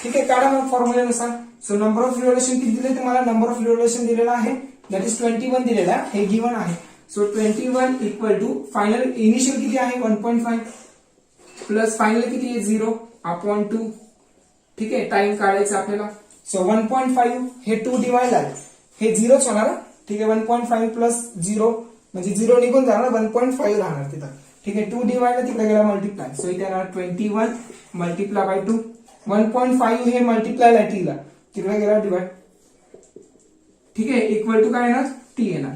Speaker 1: ठीक आहे, काढा मग फॉर्म्युल्यानुसार. सो नंबर ऑफ रिव्होल्युशन किती दिले तुम्हाला, नंबर ऑफ रिव्होल्युशन दिलेला आहे, दॅट इज 21 दिलेला आहे, हे गिवन आहे. So 21 equal to final, initial किती आहे 1.5 प्लस फायनल किती आहे 0 अपॉन 2. ठीक आहे, टाइम काढायचा आपल्याला. सो 1.5 हे 2 डिवाइड आहे, हे 0च होणार. ठीक आहे, 1.5 प्लस 0 म्हणजे 0 निघून जाणार, 1.5 राहणार तिथं. ठीक आहे, 2 डिवाइड तिकडे गेला मल्टिप्लाय, सो इथे येणार 21 मल्टिप्लाय बाय 2. 1.5 हे मल्टिप्लाय ला टी ला, तिकडे गेला डिवाइड. ठीक आहे, इक्वल टू काय येणार, टी येणार.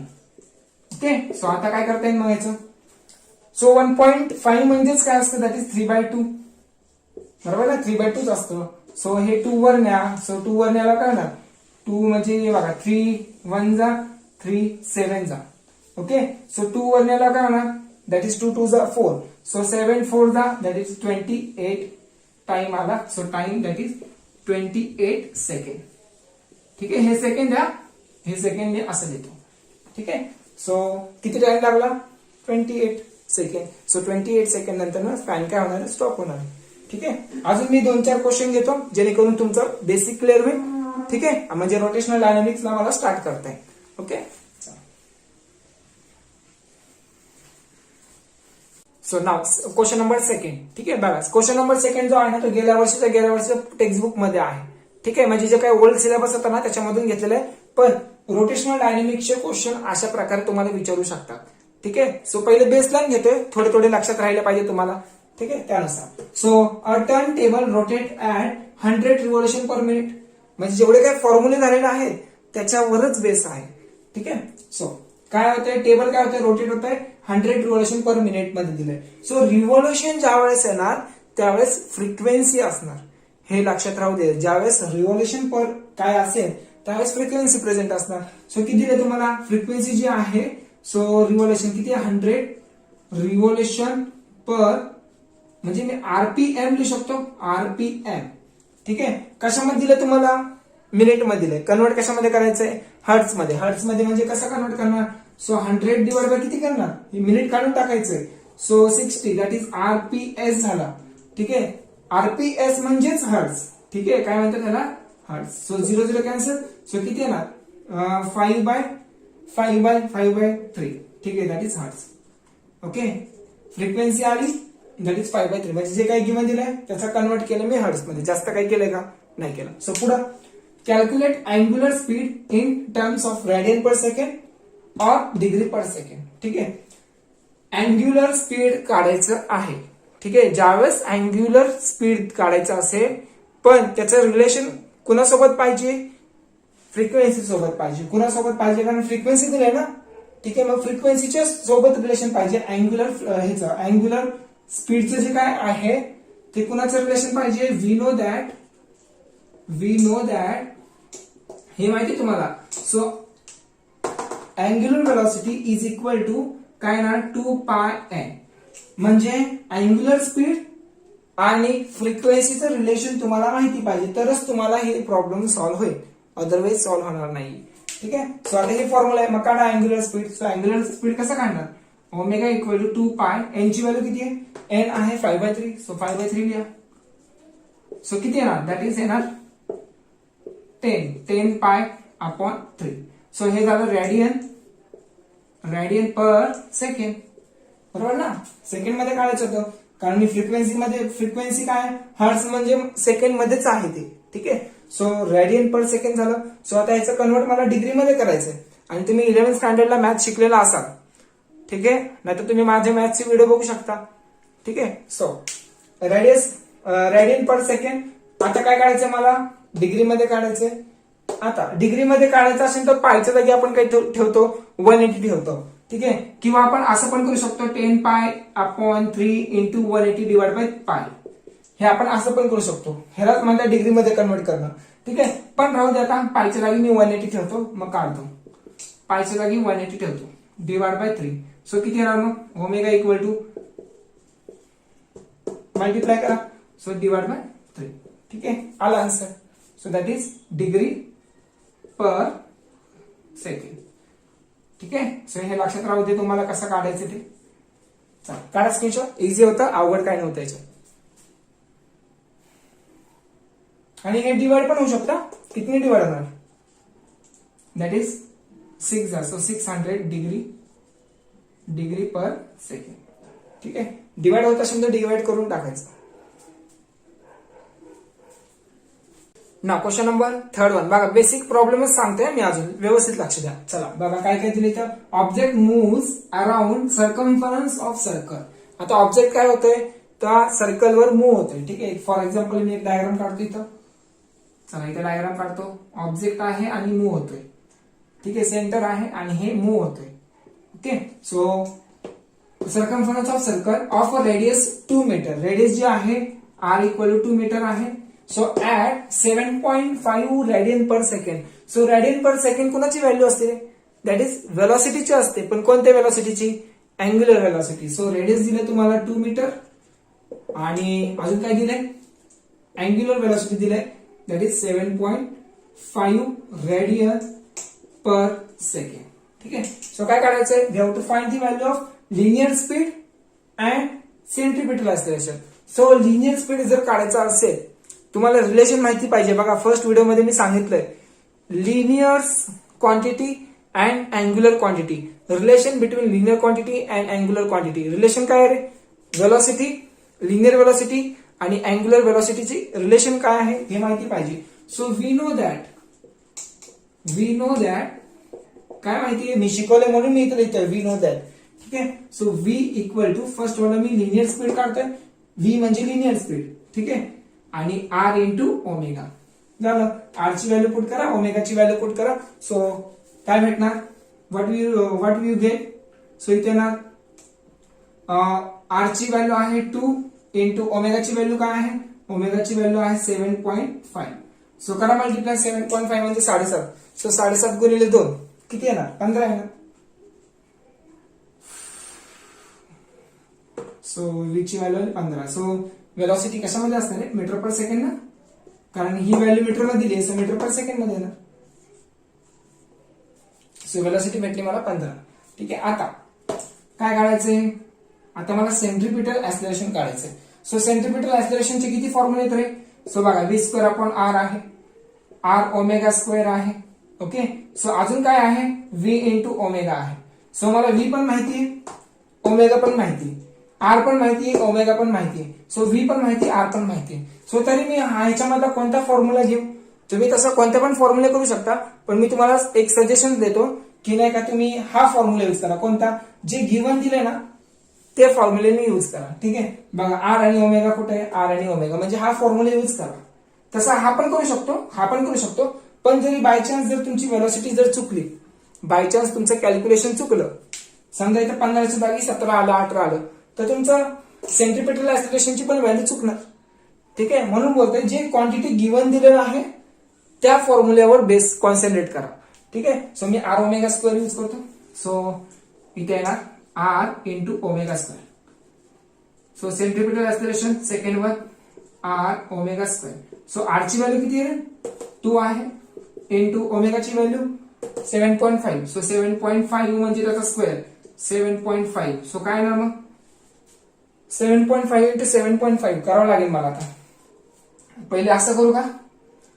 Speaker 1: ओके. सो आता काय करता येईल मग याचं, सो 1.5 म्हणजेच काय असतं, दॅट इज 3/2. बरोबर ना, 3/2 असतं. सो हे 2 वर न्या, सो 2 वर न्यायला काय होणार, 2 म्हणजे बघा 3 1 जा 3 7 जा. ओके. सो 2 वर न्यायला काय होणार, दॅट इज 2 2 जा 4. सो 7 4 जा, दॅट इज 28 टाइम आला. So time that is 28 second. ठीक आहे, हे सेकंड द्या, हे सेकंड मी असं देतो. ठीक आहे. सो किती टाइम लागला, 28 सेकंड. सो 28 सेकंड नंतर फॅन काय होणार, स्टॉप होणार. ठीक आहे. अजून मी 2-4 क्वेश्चन घेतो जेणेकरून तुमचं बेसिक क्लिअर होईल. ठीक आहे, म्हणजे रोटेशनल डायनामिक्सला मला स्टार्ट करता येईल. ओके. सो नाव क्वेश्चन नंबर सेकंड. ठीक आहे, बघा क्वेश्चन नंबर सेकंड जो आहे ना तो गेल्या वर्षीच्या टेक्स्टबुक मध्ये आहे. ठीक आहे, म्हणजे जे काही ओल्ड सिलेबस होता ना त्याच्यामधून घेतलेलं आहे, पण रोटेशनल डायनामिक्सचे क्वेश्चन अशा प्रकारे तुम्हाला विचारू शकतात. ठीक आहे. सो पहिले बेसलाईन घेतोय, थोडे लक्षात राहिले पाहिजे तुम्हाला. ठीक आहे, त्यानुसार. So a turn table rotate at 100 revolution per minute, म्हणजे जेवढे काही फॉर्म्युले झालेले आहेत त्याच्यावरच बेस आहे. ठीक आहे. सो काय होतंय, टेबल काय होतंय, रोटेट होत आहे 100 रिव्होल्युशन पर मिनिट मध्ये दिलंय. सो रिव्होल्युशन ज्या वेळेस येणार त्यावेळेस फ्रिक्वेन्सी असणार, हे लक्षात राहू दे. ज्यावेळेस रिव्होल्युशन पर काय असेल त्यावेळेस फ्रिक्वेन्सी प्रेझेंट असणार. सो किती दिले तुम्हाला, फ्रिक्वेन्सी जी आहे, सो रिव्होल्युशन किती आहे 100 रिव्होल्युशन पर, म्हणजे मी आरपीएम लिहू शकतो, आरपीएम. ठीक आहे, कशामध्ये दिलं तुम्हाला, मिनिट मध्ये दिलंय. कन्वर्ट कशामध्ये करायचंय, हर्ट्स मध्ये. हर्ट्स मध्ये म्हणजे कसं कन्वर्ट करणार, सो 100 डिवाइड बाय किती करणार, मिनिट काढून टाकायचंय. सो 60 दॅट इज आरपीएस झाला. ठीक आहे, आरपीएस म्हणजेच हर्ट्स. ठीक आहे, काय म्हणतात त्याला, हर्ट्स. So 0 0 cancel. सो किती येणार, 5/3. ठीक आहे, that is hertz. Okay, frequency आली दॅट इज 5/3, म्हणजे जे काही गिवन दिलंय त्याचा कन्वर्ट केलं मी हर्ट्स मध्ये. जास्त काही केलंय का, नाही केलं. सो पुढे calculate angular speed in terms of radian per second और डिग्री पर सेकंड. ठीक आहे, अँग्युलर स्पीड काढायचं आहे. ठीक आहे, ज्यावेळेस अँग्युलर स्पीड काढायचं असेल पण त्याचं रिलेशन कुणासोबत पाहिजे, फ्रिक्वेन्सी सोबत पाहिजे. कुणासोबत पाहिजे, कारण फ्रिक्वेन्सी दिली ना, ठीक आहे, मग फ्रिक्वेन्सीच्या सोबत रिलेशन पाहिजे. अँग्युलर स्पीडचं जे काय आहे ते कुणाचं रिलेशन पाहिजे. वी नो दॅट हे माहिती तुम्हाला. So angular velocity is equal to काय ना 2πn. म्हणजे अँग्युलर स्पीड आणि फ्रिक्वेन्सीचं रिलेशन तुम्हाला माहिती पाहिजे, तरच तुम्हाला हे प्रॉब्लेम सॉल्व्ह होईल, अदरवाईज सॉल्व्ह होणार नाही. ठीक आहे. सो आता हे फॉर्म्युला आहे, मग काढा angular speed. So angular speed कसं काढणार, ओमेगा इक्वल टू 2π. एन ची व्हॅल्यू किती आहे, एन आहे 5/3. सो 5/3 लिहा. सो किती येणार, दॅट इज येणार 10π/3. सो हे झालं रेडियन पर सेकंड, बरोबर ना. सेकंड मध्ये काढायचं होतं, कारण मी फ्रिक्वेन्सी काय, हर्ट्झ म्हणजे सेकंड मध्येच आहे ते. ठीक आहे. सो रेडियन पर सेकंड झालं. सो आता याचं कन्वर्ट मला डिग्री मध्ये करायचंय, आणि तुम्ही 11th स्टँडर्डला मॅथ शिकलेला असाल, ठीक आहे, नाहीतर तुम्ही माझ्या मॅथचे व्हिडिओ बघू शकता. ठीक आहे. So radian per second. आता काय काढायचं मला, डिग्री मध्ये काढायचंय. आता डिग्री मध्ये काढायचं असेल तर पायच्या जागी आपण काही ठेवतो, 180 ठेवतो. ठीक आहे. किंवा आपण असं पण करू शकतो 10π/3 इंटू 180 डिवाइड बाय पाय. हे आपण असं पण करू शकतो, ह्यालाच म्हणतात डिग्री मध्ये कन्वर्ट करणं. ठीक आहे. पण राहू दे, आता पायच्या जागी मी 180 ठेवतो, मग काढतो. पायच्या जागी 180 ठेवतो डिवाइड बाय 3. सो किती येणार मग, ओमेगा इक्वल टू मल्टिप्लाय करा, सो डिवाइड बाय 3. ठीक आहे, आला answer. So that is degree per second. ठीक आहे. सो हे लक्षात राहू दे तुम्हाला कसं काढायचं ते. काढा स्क्रीनशॉट, इझी होतं, अवघड काय नव्हतं याच्यात. आणि हे डिवाइड पण होऊ शकतं, किती डिवाइड होणार, that is 6. So 600 degree per second. ठीक आहे. डिवाइड होत असेल तर डिवाइड करून टाकायचं ना. क्वेश्चन नंबर 3 बघा, बेसिक प्रॉब्लेमच सांगतोय मी अजून, व्यवस्थित लक्ष द्या. चला बघा काय काय दिले तर, object moves around circumference of circle. आता ऑब्जेक्ट काय होतोय, तर सर्कलवर मूव्ह होतोय. ठीक आहे. फॉर एक्झाम्पल मी एक डायग्राम काढतो इथं. चला इथे डायग्राम काढतो. ऑब्जेक्ट आहे आणि मूव्ह होतोय. ठीक आहे. सेंटर आहे आणि हे मूव्ह होतोय. Okay. So circumference of circle of a radius 2 metre. Radius जे आहे r इक्वल टू 2 मीटर आहे. So at 7.5 radian per second. So radian per second कुणाची व्हॅल्यू असते, दॅट इज व्हेलॉसिटीची असते. पण कोणत्या व्हेलॉसिटीची, अँग्युलर व्हेलॉसिटी. सो रेडियस दिले तुम्हाला 2 मीटर आणि अजून काय दिलंय, अँग्युलर व्हेलॉसिटी दिलंय, that is 7.5 radian per second. ठीक आहे. सो काय करायचंय, we have to find the value of linear speed and centripetal acceleration. So linear speed जर काढायचा असेल, तुम्हाला रिलेशन माहिती पाहिजे. बघा फर्स्ट व्हिडिओ मध्ये मी सांगितलंय, linear quantity and angular quantity. Relation between linear quantity and angular quantity. Relation काय आहे, व्हेलॉसिटी, लिनियर व्हेलॉसिटी आणि अँग्युलर व्हेलॉसिटीची रिलेशन काय आहे हे माहिती पाहिजे. सो वी नो दॅट काय माहितीये, मी शिकवलंय म्हणून मी इथं लिहितोय वी नो दॅट. ठीक आहे. So v equal to, first वाला मी लिनियर स्पीड काढतोय, v म्हणजे लिनियर स्पीड. ठीक आहे. आणि r इंटू ओमेगा झालं. r ची व्हॅल्यू पुट करा, ओमेगाची व्हॅल्यू पुट करा. सो काय भेटणार, व्हॉट यू गेट. सो इथे ना r ची व्हॅल्यू आहे 2 इंटू ओमेगाची व्हॅल्यू काय आहे, ओमेगाची व्हॅल्यू आहे 7.5. सो करा मल्टिप्लाय, 7.5 म्हणजे 7.5. सो 7.5 गुणिले 2 किती येणार, 15 येणार. सो v ची व्हॅल्यू 15. सो वेलॉसिटी कशामध्ये असणार आहे, मीटर पर सेकंड ना, कारण ही व्हॅल्यू मीटर मध्ये दिली आहे, सो मीटर पर सेकंड मध्ये येणार. सो वेलॉसिटी भेटली मला 15. ठीक आहे. आता काय काढायचंय, आता मला सेंट्रिपिटल ऍक्सेलरेशन काढायचंय. सो सेंट्रिपिटल ऍक्सेलरेशनचे किती फॉर्म्युले येत रे. सो बघा v²/r आहे, r ओमेगा स्क्वेअर आहे. ओके. सो अजून काय आहे, v इंटू ओमेगा आहे. सो मला v पण माहितीये, ओमेगा पण माहिती, r पण माहितीये, ओमेगा पण माहितीये. सो v पण माहिती, r पण माहितीये. सो तरी मी ह्याच्यामधला कोणता फॉर्म्युला घेऊ, तुम्ही तसं कोणते पण फॉर्म्युले करू शकता, पण मी तुम्हाला एक सजेशन देतो की नाही का, तुम्ही हा फॉर्म्युला यूज करा. कोणता, जे गिवन दिले ना ते फॉर्म्युलेने यूज करा. ठीक आहे, बघा आर आणि ओमेगा कुठे आहे, आर आणि ओमेगा म्हणजे हा फॉर्म्युला यूज करा. तसा हा पण करू शकतो, हा पण करू शकतो, पण जरी बाय चान्स जर तुमची व्हेलॉसिटी जर चुकली, बाय चान्स तुमचं कॅल्क्युलेशन चुकलं, समजा इथं 15च्या जागी 17 आलं, 18 आलं, तर तुमचं सेंट्रिपेटल ऍक्सिलरेशनची पण व्हॅल्यू चुकणार. ठीक आहे, म्हणून बोलतोय जे क्वांटिटी गिवन दिलेलं आहे त्या फॉर्म्युल्यावर बेस कॉन्सन्ट्रेट करा. ठीक आहे, सो मी आर ओमेगा स्क्वेअर यूज करतो. सो इथे येणार R into omega square. So centripetal acceleration second one R omega square. So R ची व्हॅल्यू किती आहे, 2 आहे, इंटू ओमेगाची व्हॅल्यू 7.5. सो 7.5 म्हणजे त्याचा स्क्वेअर 7.5. सो काय ना मग 7.5 इंटू 7.5 करावं लागेल मला. आता पहिले असं करू का,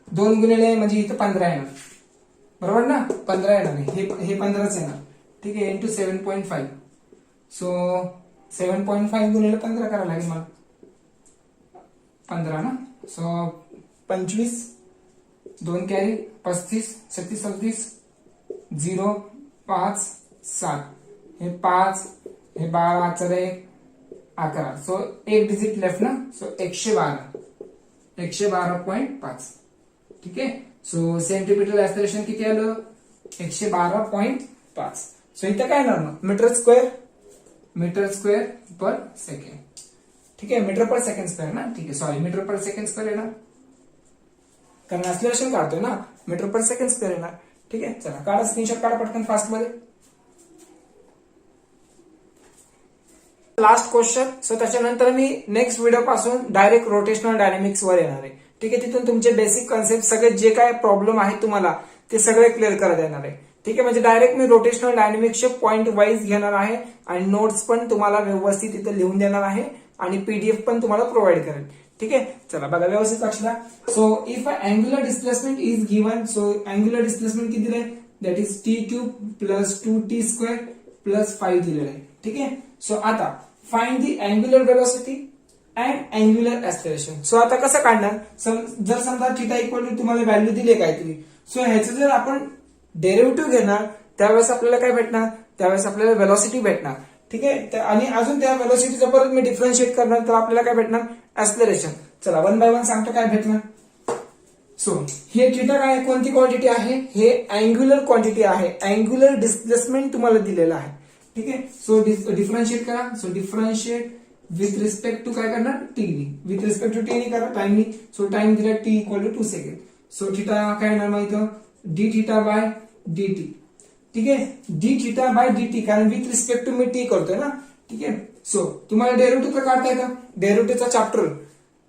Speaker 1: 2 गुणिले म्हणजे इथं 15 येणार, बरोबर ना, 15 येणार, हे 15च येणार. ठीक आहे, इंटू 7.5. सो 7.5 गुणिले 15 करावं लागेल मला, 15 ना. सो 25, 2 कॅरी 35, 36, 37, 0, 5, 7, हे 5, हे 12, 11. सो एक डिजिट लेफ्ट ना. सो 112.5. ठीक आहे, सो सेंट्रिपेटल ऍक्सिलरेशन किती आलं, 112.5. सो इथं काय येणार मग मीटर स्क्वेअर पर सेकंड. ठीक आहे, मीटर पर सेकंड स्क्वेअर ना. ठीक आहे, sorry metre per second square येणार, कारण ऍक्सिलरेशन काढतोय ना, मीटर पर सेकंड स्क्वेअर येणार. ठीक आहे, चला काढा, स्क्रीनशॉट काढा पटकन फास्ट मध्ये. Last question. सो त्याच्यानंतर मी नेक्स्ट व्हिडिओ पासून डायरेक्ट रोटेशनल डायनेमिक्स वर येणार आहे. ठीक आहे, तिथून तुमचे बेसिक कन्सेप्ट सगळे जे काय प्रॉब्लेम आहे तुम्हाला ते सगळे क्लिअर करत येणार आहे. ठीक आहे, म्हणजे डायरेक्ट मी रोटेशनल डायनेमिक्सचे पॉइंट वाईज घेणार आहे आणि नोट्स पण तुम्हाला व्यवस्थित इथं लिहून देणार आहे आणि पीडीएफ पण तुम्हाला प्रोव्हाइड करेल. ठीक आहे, चला बघा व्यवस्थित लक्ष द्या. So if angular displacement is given, so angular displacement किती दिलंय, that is T cube plus 2t square plus 5 दिलेलं आहे. ठीक आहे, सो आता find the angular velocity and angular acceleration. So आता कसं काढणार, जर समजा थिटा इक्वल टू तुम्हाला व्हॅल्यू दिली काहीतरी, सो ह्याचं जर आपण डेरिव्हेटिव्ह घेणार त्यावेळेस आपल्याला काय भेटणार, त्यावेळेस आपल्याला वेलोसिटी भेटणार. ठीक आहे, आणि अजून त्या वेलोसिटीचं परत मी डिफरन्शिएट करणार तर आपल्याला काय भेटणार, ऍक्सिलरेशन. चला 1 बाय 1 सांगतो काय भेटणार. सो हे थिटा काय कोणती क्वांटिटी आहे, हे अँग्युलर क्वांटिटी आहे, अँग्युलर डिस्प्लेसमेंट तुम्हाला दिलेलं आहे. ठीक आहे, सो डिफरन्शिएट करा. So differentiate with respect to काय करणार, टी नी, विथ रिस्पेक्ट टू टी नी करा, टाइमनी. सो टाइम दिला T equal to 2 second. So theta काय येणार मग इथं, D theta by D T. ठीक आहे, D theta by D T, कारण विथ रिस्पेक्ट टू मी टी करतोय ना. ठीक आहे, सो तुम्हाला डेरिव्हेटिव्ह काढता येतं, डेरिव्हेटिव्हचा चॅप्टर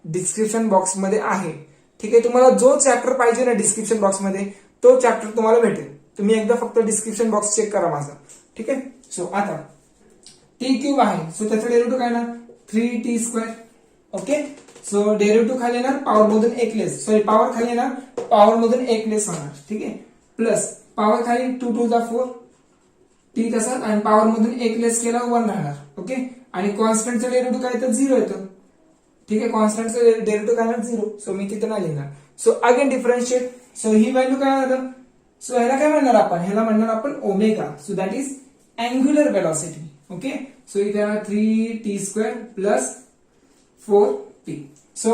Speaker 1: डिस्क्रिप्शन बॉक्स मध्ये आहे. ठीक आहे, तुम्हाला जो चॅप्टर पाहिजे ना डिस्क्रिप्शन बॉक्स मध्ये तो चॅप्टर तुम्हाला भेटेल. तुम्ही एकदा फक्त डिस्क्रिप्शन बॉक्स चेक करा माझा. ठीक आहे, सो आता टी क्यूब आहे, सो त्याचं डेरिव्हेटिव्ह काय ना 3t square. Okay, so derivative खाली येणार पॉवर मधून एक लेस, सॉरी पॉवर खाली येणार पॉवर मधून एक लेस होणार. ठीक आहे, प्लस पॉवर खाली 2 टू द 4 टी तसंच, आणि पॉवर मधून एक लेस केला 1 राहणार. ओके, आणि कॉन्स्टंटचं डेरिव्हेटिव्ह काय तर 0 येतं. ठीक आहे, कॉन्स्टंटचं डेरिव्हेटिव्ह काय ना 0. सो मी तिथं नाही लिहिणार. So again differentiate. सो ही व्हॅल्यू काय झालं, सो ह्याला काय म्हणणार आपण, ह्याला म्हणणार आपण omega. So that is angular velocity. Okay, so इथे 3t square plus 4t. So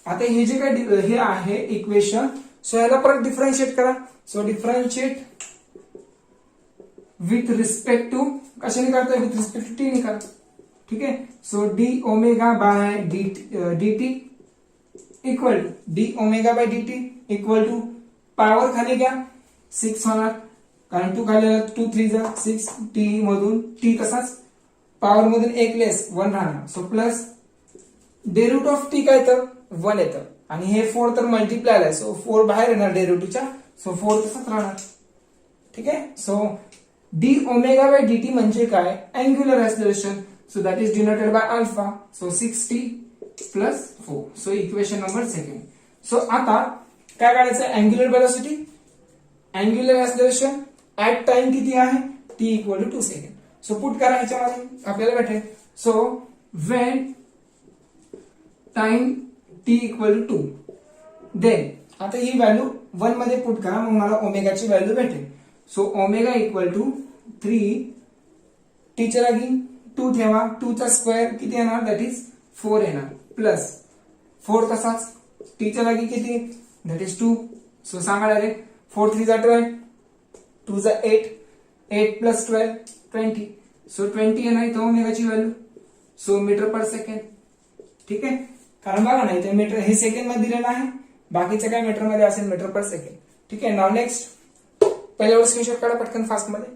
Speaker 1: आता हे जे काय हे आहे इक्वेशन, सो ह्याला परत डिफरन्शिएट करा. So differentiate with respect to कशाने करता, विथ रिस्पेक्ट टू टी ने करा. ठीक आहे, so D omega by D T equal to D omega by D T equal to power खाली घ्या 6 होणार, कारण 2 खाली 2 3 जा 6 टी मधून टी तसाच, पॉवर मधून एक लेस 1 राहणार. So plus derivative of T काय तर 1 येतं, आणि हे 4 तर मल्टिप्लाय आहे. सो 4 बाहेर येणार डेरिव्हेटिव्हच्या. सो 4 तसंच राहणार. ठीक आहे, so D omega by D T म्हणजे काय, angular acceleration. So that is denoted by alpha. So 6t plus 4. So equation number second. सो आता काय काढायचं, angular velocity, angular acceleration at time किती आहे, t equal to 2 second. So put करा ह्याच्यामध्ये आपल्याला भेटेल. So when time t equal to 2, then आता ही व्हॅल्यू 1 मध्ये पुट करा, मग मला ओमेगाची व्हॅल्यू भेटेल. सो ओमेगा इक्वल टू 3 टीच्या जागी 2 ठेवा, 2 चा स्क्वेअर किती येणार, दॅट इज 4 येणार, प्लस 4 तसाच, t च्या जागी किती, दॅट इज 2. सो सांगा डायरेक्ट, 4 3 जा 12, 2 जा 8, 8 प्लस 12 20. सो 20 येणार इथं ओमेगाची value. So metre per second. ठीक आहे, कारण बघा ना इथे मीटर हे सेकंड मध्ये दिलेलं आहे, बाकीचं काय मीटर मध्ये असेल, मीटर पर सेकंड. ठीक आहे, नाव नेक्स्ट पहिल्यावर स्क्रीनशॉट काढा पटकन फास्ट मध्ये.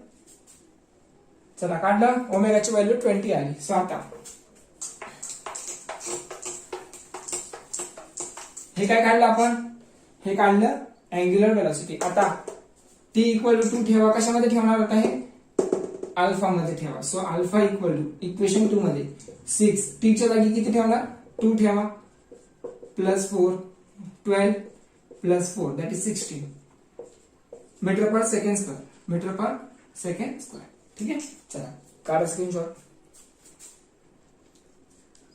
Speaker 1: चला काढलं, ओमेगाची व्हॅल्यू 20 आली. सो आता हे काय काढलं आपण, हे काढलं अँग्युलर वेलोसिटी. आता टी इक्वल टू 2 ठेवा, कशामध्ये ठेवणार आता हे, अल्फा मध्ये ठेवा. So alpha equal to equation 2 मध्ये 6, टी च्या जागी किती ठेवणार, 2 ठेवा, plus 4 12 plus 4 that is 16 metre per second square, metre per second square. ठीक आहे, चला काढा स्क्रीनशॉट.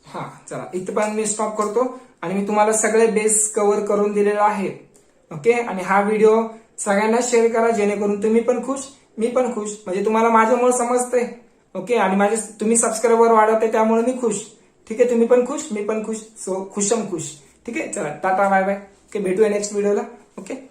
Speaker 1: हा चला इथं पण मी स्टॉप करतो आणि मी तुम्हाला सगळे बेस कव्हर करून दिलेला आहे. ओके, आणि हा व्हिडिओ सगळ्यांना शेअर करा जेणेकरून तुम्ही पण खुश, मी पण खुश, म्हणजे तुम्हाला माझ्यामुळे समजतंय. ओके, आणि माझे तुम्ही सबस्क्रायबर वाढवते त्यामुळे मी खुश. ठीक आहे, तुम्ही पण खुश, मी पण खुश. सो खुशम खुश. ठीक आहे, चला टाटा बाय बाय. ओके, भेटूया नेक्स्ट व्हिडिओला. ओके.